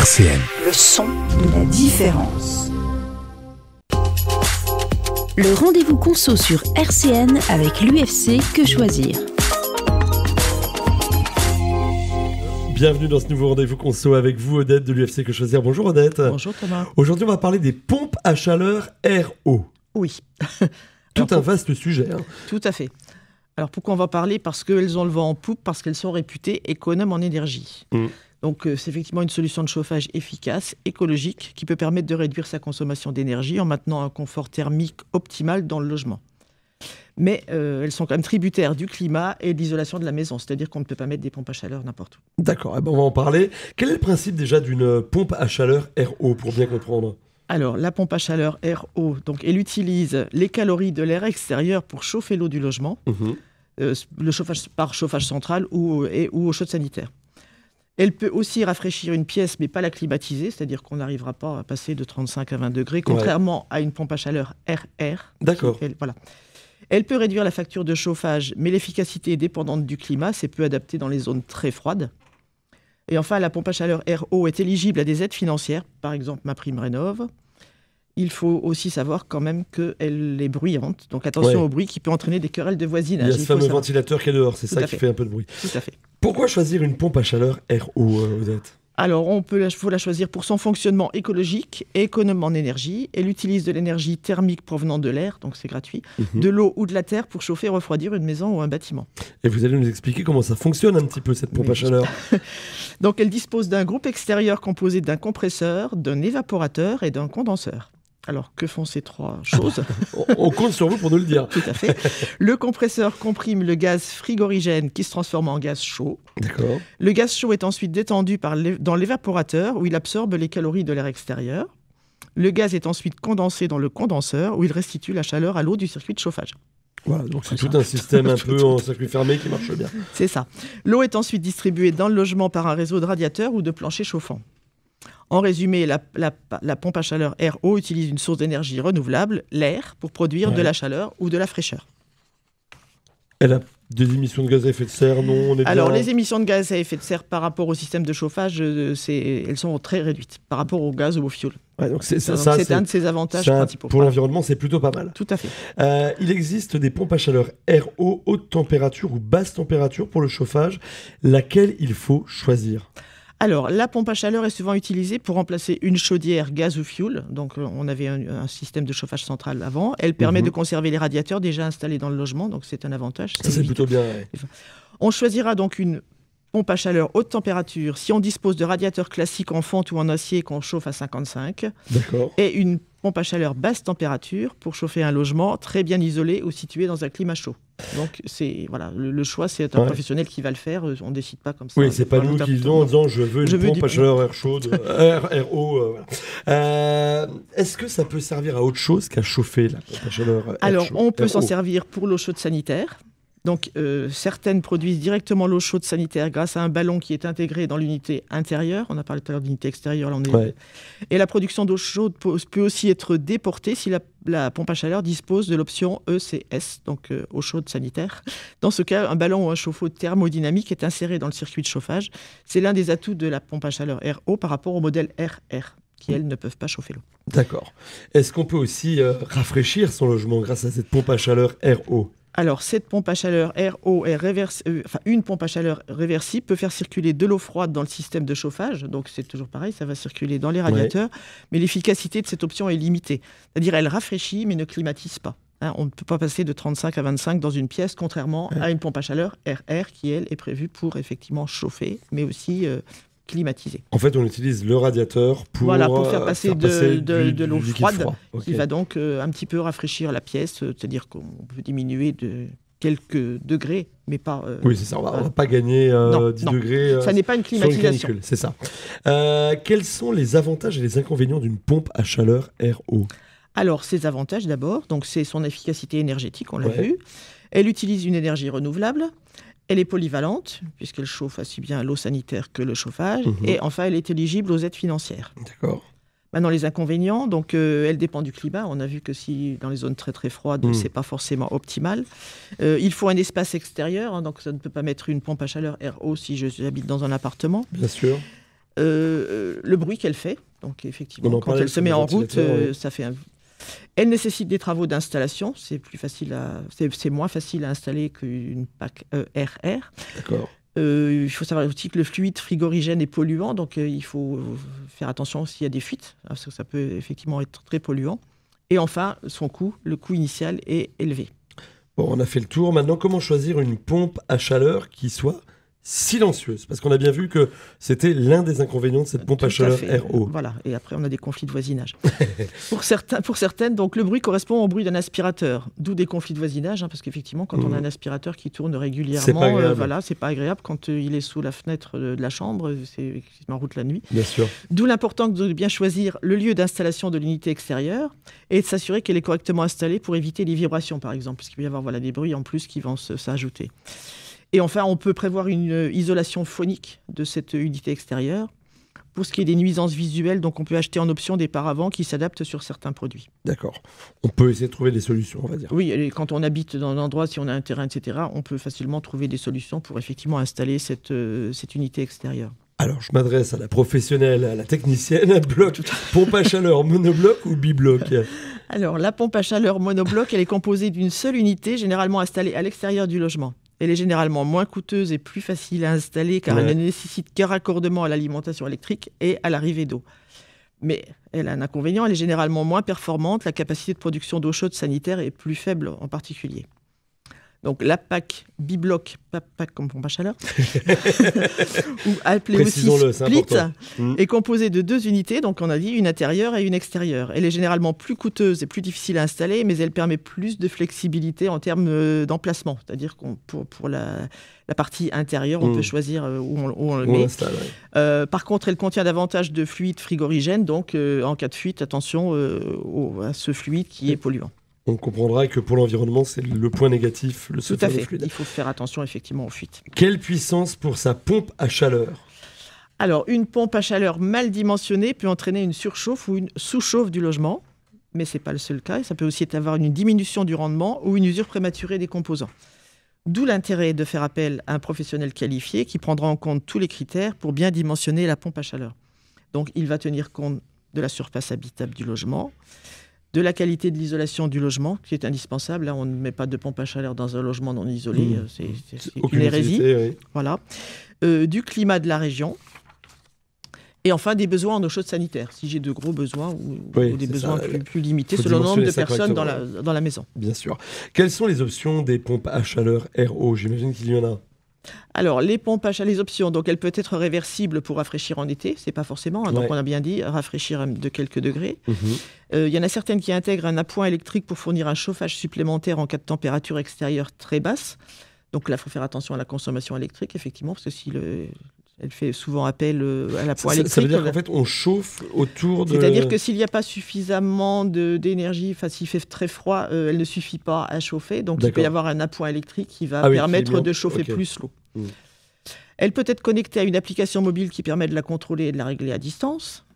RCN. Le son de la différence. Le rendez-vous conso sur RCN avec l'UFC Que Choisir. Bienvenue dans ce nouveau rendez-vous conso avec vous, Odette de l'UFC Que Choisir. Bonjour Odette. Bonjour Thomas. Aujourd'hui, on va parler des pompes à chaleur RO. Oui. Tout un vaste sujet. Tout à fait. Alors pourquoi on va parler ? Parce qu'elles ont le vent en poupe, parce qu'elles sont réputées économes en énergie. Donc c'est effectivement une solution de chauffage efficace, écologique, qui peut permettre de réduire sa consommation d'énergie en maintenant un confort thermique optimal dans le logement. Mais elles sont quand même tributaires du climat et de l'isolation de la maison, c'est-à-dire qu'on ne peut pas mettre des pompes à chaleur n'importe où. D'accord, on va en parler. Quel est le principe déjà d'une pompe à chaleur RO, pour bien comprendre ? Alors, la pompe à chaleur RO, donc, elle utilise les calories de l'air extérieur pour chauffer l'eau du logement, le chauffage par chauffage central ou eau chaude sanitaire. Elle peut aussi rafraîchir une pièce, mais pas la climatiser, c'est-à-dire qu'on n'arrivera pas à passer de 35 à 20 degrés, contrairement à une pompe à chaleur RR. D'accord. Elle peut réduire la facture de chauffage, mais l'efficacité est dépendante du climat, c'est peu adapté dans les zones très froides. Et enfin, la pompe à chaleur RO est éligible à des aides financières, par exemple MaPrimeRénov'. Il faut aussi savoir quand même qu'elle est bruyante, donc attention au bruit qui peut entraîner des querelles de voisinage. Il y a ce fameux ventilateur qui est dehors, c'est ça qui fait un peu de bruit. Tout à fait. Pourquoi choisir une pompe à chaleur RO, Odette ? Alors, faut la choisir pour son fonctionnement écologique et économe en énergie. Elle utilise de l'énergie thermique provenant de l'air, donc c'est gratuit, de l'eau ou de la terre pour chauffer et refroidir une maison ou un bâtiment. Et vous allez nous expliquer comment ça fonctionne un petit peu, cette pompe à chaleur. Donc, elle dispose d'un groupe extérieur composé d'un compresseur, d'un évaporateur et d'un condenseur. Alors, que font ces trois choses ? On compte sur vous pour nous le dire. Tout à fait. Le compresseur comprime le gaz frigorigène qui se transforme en gaz chaud. D'accord. Le gaz chaud est ensuite détendu dans l'évaporateur où il absorbe les calories de l'air extérieur. Le gaz est ensuite condensé dans le condenseur où il restitue la chaleur à l'eau du circuit de chauffage. Voilà, donc c'est tout un système un peu en circuit fermé qui marche bien. C'est ça. L'eau est ensuite distribuée dans le logement par un réseau de radiateurs ou de planchers chauffants. En résumé, la pompe à chaleur RO utilise une source d'énergie renouvelable, l'air, pour produire de la chaleur ou de la fraîcheur. Elle a des émissions de gaz à effet de serre, non ? Alors, les émissions de gaz à effet de serre par rapport au système de chauffage, elles sont très réduites par rapport au gaz ou au fioul. Ouais, donc c'est un de ses avantages principaux. Pour l'environnement, c'est plutôt pas mal. Tout à fait. Il existe des pompes à chaleur RO, haute température ou basse température pour le chauffage. Laquelle il faut choisir ? Alors, la pompe à chaleur est souvent utilisée pour remplacer une chaudière gaz ou fioul. Donc, on avait un système de chauffage central avant. Elle permet de conserver les radiateurs déjà installés dans le logement. Donc, c'est un avantage. Ça, c'est plutôt bien. Ouais. On choisira donc une pompe à chaleur haute température si on dispose de radiateurs classiques en fonte ou en acier qu'on chauffe à 55. D'accord. Et une pompe à chaleur basse température pour chauffer un logement très bien isolé ou situé dans un climat chaud. Donc, le choix, c'est un professionnel qui va le faire. On ne décide pas comme ça. Oui, c'est pas nous qui disons en disant je veux une pompe à chaleur air chaude, RO. Est-ce que ça peut servir à autre chose qu'à chauffer la pompe à chaleur Alors, on peut s'en servir pour l'eau chaude sanitaire. Donc, certaines produisent directement l'eau chaude sanitaire grâce à un ballon qui est intégré dans l'unité intérieure. On a parlé tout à l'heure d'unité extérieure. Là, Et la production d'eau chaude peut aussi être déportée si la pompe à chaleur dispose de l'option ECS, donc eau chaude sanitaire. Dans ce cas, un ballon ou un chauffe-eau thermodynamique est inséré dans le circuit de chauffage. C'est l'un des atouts de la pompe à chaleur RO par rapport au modèle RR, qui, elles, ne peuvent pas chauffer l'eau. D'accord. Est-ce qu'on peut aussi rafraîchir son logement grâce à cette pompe à chaleur RO ? Alors, cette pompe à chaleur RO est une pompe à chaleur réversible peut faire circuler de l'eau froide dans le système de chauffage. Donc, c'est toujours pareil, ça va circuler dans les radiateurs. Mais l'efficacité de cette option est limitée. C'est-à-dire, elle rafraîchit, mais ne climatise pas. On ne peut pas passer de 35 à 25 dans une pièce, contrairement à une pompe à chaleur RR qui, elle, est prévue pour effectivement chauffer, mais aussi climatisé. En fait, on utilise le radiateur pour faire passer de l'eau froide, Okay. qui va donc un petit peu rafraîchir la pièce, c'est-à-dire qu'on peut diminuer de quelques degrés, mais pas... oui, c'est ça, on va pas gagner 10 degrés ça n'est pas une climatisation. C'est ça. Quels sont les avantages et les inconvénients d'une pompe à chaleur RO ? Alors, ses avantages d'abord, donc c'est son efficacité énergétique, on l'a vu. Elle utilise une énergie renouvelable. Elle est polyvalente, puisqu'elle chauffe aussi bien l'eau sanitaire que le chauffage. Et enfin, elle est éligible aux aides financières. D'accord. Maintenant, les inconvénients, donc elle dépend du climat. On a vu que si dans les zones très très froides, c'est pas forcément optimal. Il faut un espace extérieur, donc ça ne peut pas mettre une pompe à chaleur RO si j'habite dans un appartement. Bien sûr. le bruit qu'elle fait. Donc effectivement, quand elle se met en route, ça fait Elle nécessite des travaux d'installation. C'est moins facile à installer qu'une PAC RR. D'accord. Il faut savoir aussi que le fluide frigorigène est polluant, donc il faut faire attention s'il y a des fuites, parce que ça peut effectivement être très polluant. Et enfin, le coût initial est élevé. Bon, on a fait le tour. Maintenant, comment choisir une pompe à chaleur qui soit silencieuse? Parce qu'on a bien vu que c'était l'un des inconvénients de cette pompe à chaleur RO. Voilà, et après on a des conflits de voisinage. Pour certaines, donc le bruit correspond au bruit d'un aspirateur, d'où des conflits de voisinage, parce qu'effectivement, quand on a un aspirateur qui tourne régulièrement, c'est pas agréable quand il est sous la fenêtre de la chambre, c'est en route la nuit. Bien sûr. D'où l'importance de bien choisir le lieu d'installation de l'unité extérieure et de s'assurer qu'elle est correctement installée pour éviter les vibrations, par exemple, parce qu'il peut y avoir des bruits en plus qui vont s'ajouter. Et enfin, on peut prévoir une isolation phonique de cette unité extérieure. Pour ce qui est des nuisances visuelles, donc on peut acheter en option des paravents qui s'adaptent sur certains produits. D'accord. On peut essayer de trouver des solutions, on va dire. Oui, et quand on habite dans un endroit, si on a un terrain, etc., on peut facilement trouver des solutions pour effectivement installer cette unité extérieure. Alors, je m'adresse à la professionnelle, à la technicienne. Pompe à chaleur monobloc ou bibloc? Alors, la pompe à chaleur monobloc, elle est composée d'une seule unité, généralement installée à l'extérieur du logement. Elle est généralement moins coûteuse et plus facile à installer car elle ne nécessite qu'un raccordement à l'alimentation électrique et à l'arrivée d'eau. Mais elle a un inconvénient, elle est généralement moins performante, la capacité de production d'eau chaude sanitaire est plus faible en particulier. Donc la PAC bibloc, pas PAC comme pompe à chaleur, ou appelée aussi split, est composée de 2 unités, donc on a dit une intérieure et une extérieure. Elle est généralement plus coûteuse et plus difficile à installer, mais elle permet plus de flexibilité en termes d'emplacement. C'est-à-dire que pour la partie intérieure, on peut choisir où on le met. Par contre, elle contient davantage de fluide frigorigène, donc en cas de fuite, attention à ce fluide qui est polluant. On comprendra que pour l'environnement, c'est le point négatif, le Tout à fait. Il faut faire attention effectivement aux fuites. Quelle puissance pour sa pompe à chaleur? Alors, une pompe à chaleur mal dimensionnée peut entraîner une surchauffe ou une sous-chauffe du logement, mais ce n'est pas le seul cas. Ça peut aussi avoir une diminution du rendement ou une usure prématurée des composants. D'où l'intérêt de faire appel à un professionnel qualifié qui prendra en compte tous les critères pour bien dimensionner la pompe à chaleur. Donc, il va tenir compte de la surface habitable du logement, de la qualité de l'isolation du logement, qui est indispensable. Là, on ne met pas de pompe à chaleur dans un logement non isolé, c'est une hérésie. Oui. Voilà. Du climat de la région. Et enfin, des besoins en eau chaude sanitaire. Si j'ai de gros besoins ou des besoins plus limités selon le nombre de personnes dans la maison. Bien sûr. Quelles sont les options des pompes à chaleur RO? J'imagine qu'il y en a. Alors, les pompes à chaleur, les options, donc elle peut être réversible pour rafraîchir en été, c'est pas forcément, donc on a bien dit, rafraîchir de quelques degrés. Il y en a certaines qui intègrent un appoint électrique pour fournir un chauffage supplémentaire en cas de température extérieure très basse. Donc là, il faut faire attention à la consommation électrique, effectivement, parce que elle fait souvent appel à l'appoint électrique. Ça veut dire qu'en fait, on chauffe autour de... C'est-à-dire que s'il n'y a pas suffisamment d'énergie, s'il fait très froid, elle ne suffit pas à chauffer. Donc, il peut y avoir un appoint électrique qui va permettre de chauffer plus l'eau. Elle peut être connectée à une application mobile qui permet de la contrôler et de la régler à distance.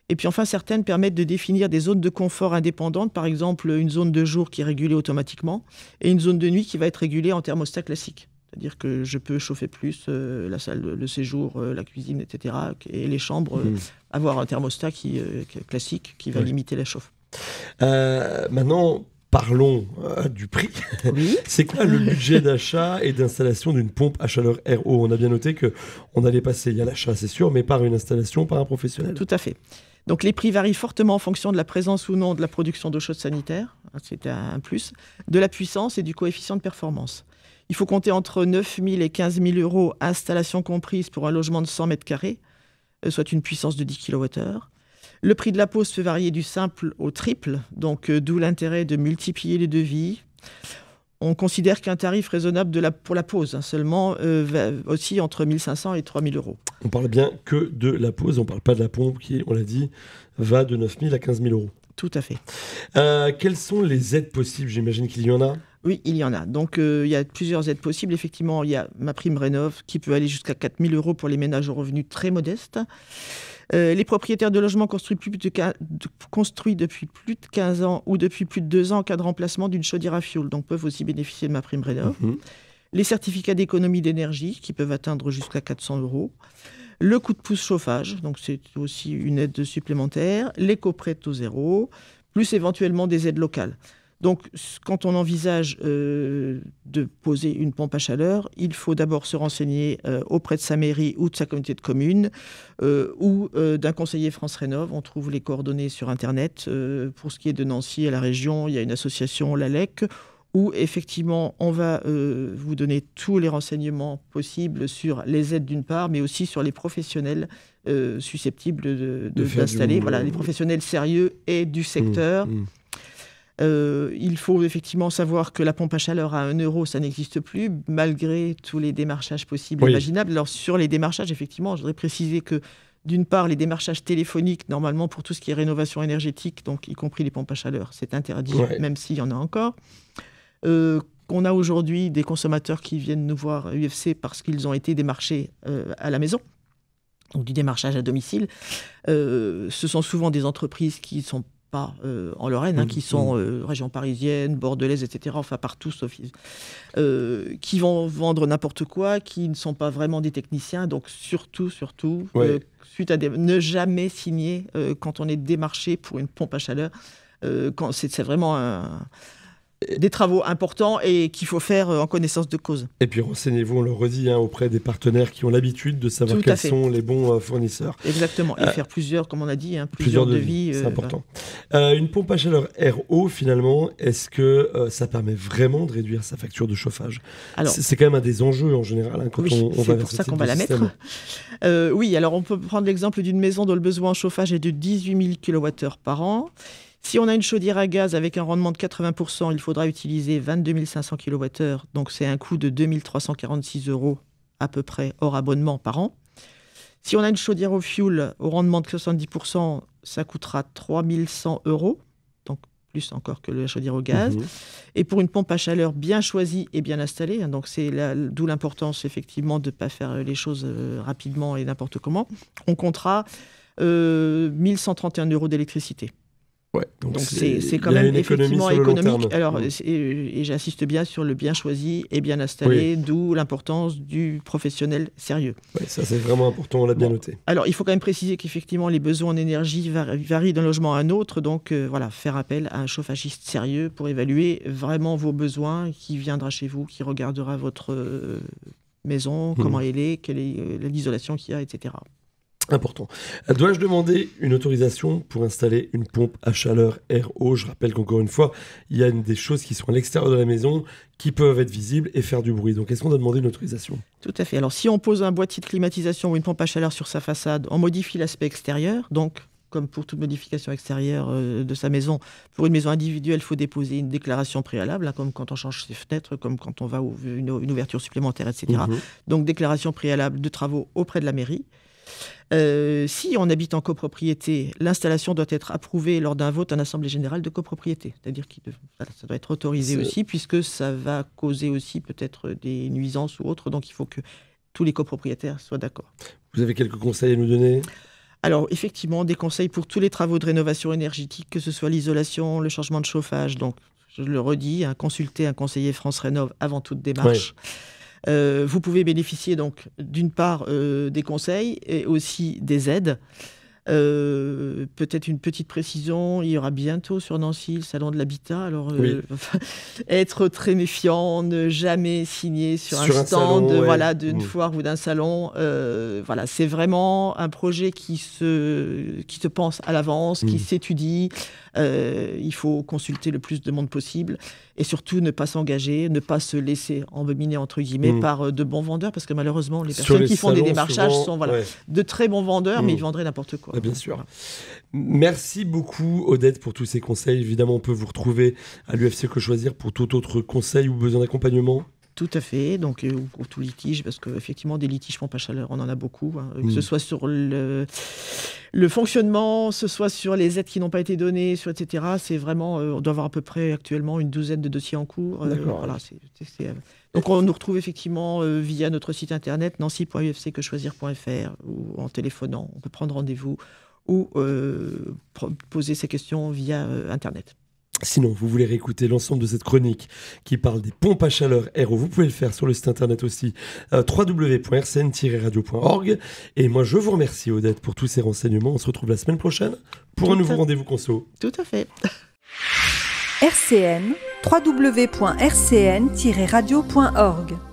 Et puis enfin, certaines permettent de définir des zones de confort indépendantes, par exemple une zone de jour qui est régulée automatiquement et une zone de nuit qui va être régulée en thermostat classique. C'est-à-dire que je peux chauffer plus la salle de séjour, la cuisine, etc. Et les chambres, avoir un thermostat classique qui va limiter la chauffe. Maintenant, parlons du prix. Oui. C'est quoi le budget d'achat et d'installation d'une pompe à chaleur RO? On a bien noté qu'on allait passer, il y a l'achat, c'est sûr, mais par une installation, par un professionnel. Tout à fait. Donc les prix varient fortement en fonction de la présence ou non de la production d'eau chaude sanitaire, c'est un plus, de la puissance et du coefficient de performance. Il faut compter entre 9 000 et 15 000 euros, installation comprise, pour un logement de 100 mètres carrés, soit une puissance de 10 kWh. Le prix de la pose peut varier du simple au triple, donc d'où l'intérêt de multiplier les devis. On considère qu'un tarif raisonnable pour la pose seulement va aussi entre 1 500 et 3 000 euros. On parle bien que de la pose, on ne parle pas de la pompe qui, on l'a dit, va de 9 000 à 15 000 euros. Tout à fait. Quelles sont les aides possibles? J'imagine qu'il y en a. Oui, il y en a. Donc, il y a plusieurs aides possibles. Effectivement, il y a MaPrimeRénov' qui peut aller jusqu'à 4 000 euros pour les ménages aux revenus très modestes. Les propriétaires de logements construits depuis plus de 15 ans ou depuis plus de 2 ans en cas de remplacement d'une chaudière à fioul, donc peuvent aussi bénéficier de MaPrimeRénov'. Les certificats d'économie d'énergie qui peuvent atteindre jusqu'à 400 euros. Le coup de pouce chauffage, donc c'est aussi une aide supplémentaire. L'éco-prêt taux zéro, plus éventuellement des aides locales. Donc, quand on envisage de poser une pompe à chaleur, il faut d'abord se renseigner auprès de sa mairie ou de sa communauté de communes ou d'un conseiller France Rénov'. On trouve les coordonnées sur Internet. Pour ce qui est de Nancy et la région, il y a une association, l'ALEC, où effectivement, on va vous donner tous les renseignements possibles sur les aides d'une part, mais aussi sur les professionnels susceptibles d'installer. Voilà, les professionnels sérieux et du secteur. Il faut effectivement savoir que la pompe à chaleur à 1 €, ça n'existe plus, malgré tous les démarchages possibles et imaginables. Alors, sur les démarchages, effectivement, je voudrais préciser que, d'une part, les démarchages téléphoniques, normalement, pour tout ce qui est rénovation énergétique, donc y compris les pompes à chaleur, c'est interdit, même s'il y en a encore. On a aujourd'hui des consommateurs qui viennent nous voir à UFC parce qu'ils ont été démarchés à la maison, donc du démarchage à domicile. Ce sont souvent des entreprises qui sont pas en Lorraine, qui sont région parisienne, bordelaise, etc., enfin partout, sauf qui vont vendre n'importe quoi, qui ne sont pas vraiment des techniciens. Donc surtout, suite à ne jamais signer quand on est démarché pour une pompe à chaleur. Quand c'est vraiment des travaux importants et qu'il faut faire en connaissance de cause. Et puis renseignez-vous, on le redit, auprès des partenaires qui ont l'habitude de savoir quels sont les bons fournisseurs. Exactement, et faire plusieurs, comme on a dit, plusieurs devis. C'est important. Une pompe à chaleur RO, finalement, est-ce que ça permet vraiment de réduire sa facture de chauffage? C'est quand même un des enjeux en général quand on va c'est pour ça qu'on va la mettre. Oui, alors on peut prendre l'exemple d'une maison dont le besoin en chauffage est de 18 000 kWh par an. Si on a une chaudière à gaz avec un rendement de 80%, il faudra utiliser 22 500 kWh, donc c'est un coût de 2 346 € à peu près hors abonnement par an. Si on a une chaudière au fioul au rendement de 70%, ça coûtera 3 100 €, donc plus encore que la chaudière au gaz. Et pour une pompe à chaleur bien choisie et bien installée, donc c'est d'où l'importance effectivement de ne pas faire les choses rapidement et n'importe comment, on comptera 1 131 € d'électricité. Donc c'est quand même effectivement économique. Alors, et j'insiste bien sur le bien choisi et bien installé, d'où l'importance du professionnel sérieux. Ça c'est vraiment important, on l'a bien noté. Alors il faut quand même préciser qu'effectivement les besoins en énergie varient d'un logement à un autre, donc faire appel à un chauffagiste sérieux pour évaluer vraiment vos besoins, qui viendra chez vous, qui regardera votre maison, comment elle est, quelle est l'isolation qu'il y a, etc. Important. Dois-je demander une autorisation pour installer une pompe à chaleur RO? Je rappelle qu'encore une fois, il y a des choses qui sont à l'extérieur de la maison, qui peuvent être visibles et faire du bruit. Donc, est-ce qu'on doit demander une autorisation? Tout à fait. Alors, si on pose un boîtier de climatisation ou une pompe à chaleur sur sa façade, on modifie l'aspect extérieur. Donc, comme pour toute modification extérieure de sa maison, pour une maison individuelle, il faut déposer une déclaration préalable, comme quand on change ses fenêtres, comme quand on va ouvrir une ouverture supplémentaire, etc. Donc, déclaration préalable de travaux auprès de la mairie. Si on habite en copropriété, l'installation doit être approuvée lors d'un vote en assemblée générale de copropriété. C'est-à-dire que ça doit être autorisé aussi, puisque ça va causer aussi peut-être des nuisances ou autres. Donc il faut que tous les copropriétaires soient d'accord. Vous avez quelques conseils à nous donner ? Alors effectivement, des conseils pour tous les travaux de rénovation énergétique, que ce soit l'isolation, le changement de chauffage. Donc je le redis, consultez un conseiller France Rénov' avant toute démarche. Vous pouvez bénéficier donc d'une part des conseils et aussi des aides. Peut-être une petite précision, il y aura bientôt sur Nancy le salon de l'habitat. Alors être très méfiant, ne jamais signer sur un stand salon, d'une foire ou d'un salon. C'est vraiment un projet qui se pense à l'avance, qui s'étudie. Il faut consulter le plus de monde possible et surtout ne pas s'engager, ne pas se laisser embobiner entre guillemets par de bons vendeurs, parce que malheureusement les personnes qui font des démarchages sont de très bons vendeurs, mais ils vendraient n'importe quoi. Bien sûr. Voilà. Merci beaucoup Odette pour tous ces conseils. Évidemment, on peut vous retrouver à l'UFC Que Choisir pour tout autre conseil ou besoin d'accompagnement. Tout à fait, donc ou tout litige, parce qu'effectivement des litiges pompe à chaleur, on en a beaucoup, que ce soit sur le fonctionnement, que ce soit sur les aides qui n'ont pas été données, etc. C'est vraiment, on doit avoir à peu près actuellement une douzaine de dossiers en cours. Donc on nous retrouve effectivement via notre site internet nancy.ufcquechoisir.fr ou en téléphonant, on peut prendre rendez-vous ou poser ses questions via internet. Sinon, vous voulez réécouter l'ensemble de cette chronique qui parle des pompes à chaleur RO, vous pouvez le faire sur le site internet aussi, www.rcn-radio.org. Et moi, je vous remercie, Odette, pour tous ces renseignements. On se retrouve la semaine prochaine pour un nouveau rendez-vous conso. Tout à fait. RCN, www.rcn-radio.org